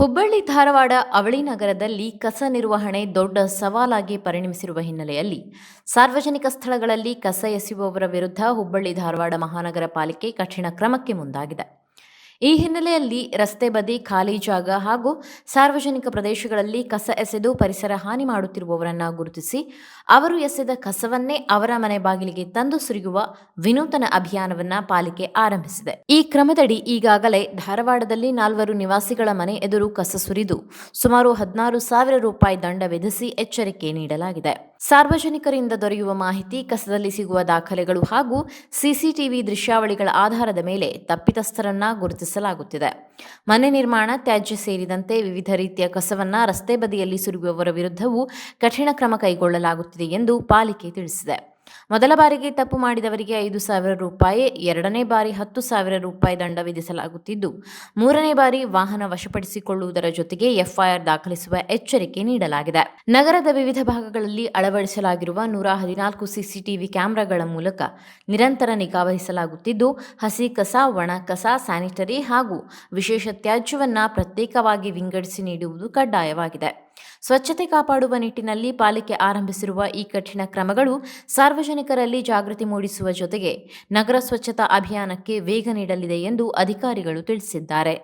ಹುಬ್ಬಳ್ಳಿ ಧಾರವಾಡ ಅವಳಿ ನಗರದಲ್ಲಿ ಕಸ ನಿರ್ವಹಣೆ ದೊಡ್ಡ ಸವಾಲಾಗಿ ಪರಿಣಮಿಸಿರುವ ಹಿನ್ನೆಲೆಯಲ್ಲಿ ಸಾರ್ವಜನಿಕ ಸ್ಥಳಗಳಲ್ಲಿ ಕಸ ಎಸೆಯುವವರ ವಿರುದ್ಧ ಹುಬ್ಬಳ್ಳಿ ಧಾರವಾಡ ಮಹಾನಗರ ಪಾಲಿಕೆ ಕಠಿಣ ಕ್ರಮಕ್ಕೆ ಮುಂದಾಗಿದೆ. ಈ ಹಿನ್ನೆಲೆಯಲ್ಲಿ ರಸ್ತೆ ಬದಿ, ಖಾಲಿ ಜಾಗ ಹಾಗೂ ಸಾರ್ವಜನಿಕ ಪ್ರದೇಶಗಳಲ್ಲಿ ಕಸ ಎಸೆದು ಪರಿಸರ ಹಾನಿ ಮಾಡುತ್ತಿರುವವರನ್ನು ಗುರುತಿಸಿ ಅವರು ಎಸೆದ ಕಸವನ್ನೇ ಅವರ ಮನೆ ಬಾಗಿಲಿಗೆ ತಂದು ಸುರಿಯುವ ವಿನೂತನ ಅಭಿಯಾನವನ್ನು ಪಾಲಿಕೆ ಆರಂಭಿಸಿದೆ. ಈ ಕ್ರಮದಡಿ ಈಗಾಗಲೇ ಧಾರವಾಡದಲ್ಲಿ 4 ನಿವಾಸಿಗಳ ಮನೆ ಎದುರು ಕಸ ಸುರಿದು ಸುಮಾರು 16,000 ರೂಪಾಯಿ ದಂಡ ವಿಧಿಸಿ ಎಚ್ಚರಿಕೆ ನೀಡಲಾಗಿದೆ. ಸಾರ್ವಜನಿಕರಿಂದ ದೊರೆಯುವ ಮಾಹಿತಿ, ಕಸದಲ್ಲಿ ಸಿಗುವ ದಾಖಲೆಗಳು ಹಾಗೂ ಸಿಸಿಟಿವಿ ದೃಶ್ಯಾವಳಿಗಳ ಆಧಾರದ ಮೇಲೆ ತಪ್ಪಿತಸ್ಥರನ್ನ ಗುರುತಿಸಲಾಗುತ್ತಿದೆ. ಮನೆ ನಿರ್ಮಾಣ, ತ್ಯಾಜ್ಯ ಸೇರಿದಂತೆ ವಿವಿಧ ರೀತಿಯ ಕಸವನ್ನ ರಸ್ತೆ ಬದಿಯಲ್ಲಿ ಸುರಿಯುವವರ ವಿರುದ್ಧವೂ ಕಠಿಣ ಕ್ರಮ ಕೈಗೊಳ್ಳಲಾಗುತ್ತಿದೆ ಎಂದು ಪಾಲಿಕೆ ತಿಳಿಸಿದೆ. ಮೊದಲ ಬಾರಿಗೆ ತಪ್ಪು ಮಾಡಿದವರಿಗೆ 5,000 ರೂಪಾಯಿ, ಎರಡನೇ ಬಾರಿ 10,000 ರೂಪಾಯಿ ದಂಡ ವಿಧಿಸಲಾಗುತ್ತಿದ್ದು, ಮೂರನೇ ಬಾರಿ ವಾಹನ ವಶಪಡಿಸಿಕೊಳ್ಳುವುದರ ಜೊತೆಗೆ ಎಫ್ಐಆರ್ ದಾಖಲಿಸುವ ಎಚ್ಚರಿಕೆ ನೀಡಲಾಗಿದೆ. ನಗರದ ವಿವಿಧ ಭಾಗಗಳಲ್ಲಿ ಅಳವಡಿಸಲಾಗಿರುವ 114 ಸಿಸಿಟಿವಿ ಕ್ಯಾಮೆರಾಗಳ ಮೂಲಕ ನಿರಂತರ ನಿಗಾ ವಹಿಸಲಾಗುತ್ತಿದ್ದು, ಹಸಿ ಕಸ, ಒಣ ಕಸ, ಸ್ಯಾನಿಟರಿ ಹಾಗೂ ವಿಶೇಷ ತ್ಯಾಜ್ಯವನ್ನ ಪ್ರತ್ಯೇಕವಾಗಿ ವಿಂಗಡಿಸಿ ನೀಡುವುದು ಕಡ್ಡಾಯವಾಗಿದೆ. ಸ್ವಚ್ಛತೆ ಕಾಪಾಡುವ ನಿಟ್ಟಿನಲ್ಲಿ ಪಾಲಿಕೆ ಆರಂಭಿಸಿರುವ ಈ ಕಠಿಣ ಕ್ರಮಗಳು ಸಾರ್ವಜನಿಕರಲ್ಲಿ ಜಾಗೃತಿ ಮೂಡಿಸುವ ಜೊತೆಗೆ ನಗರ ಸ್ವಚ್ಛತಾ ಅಭಿಯಾನಕ್ಕೆ ವೇಗ ನೀಡಲಿದೆ ಎಂದು ಅಧಿಕಾರಿಗಳು ತಿಳಿಸಿದ್ದಾರೆ.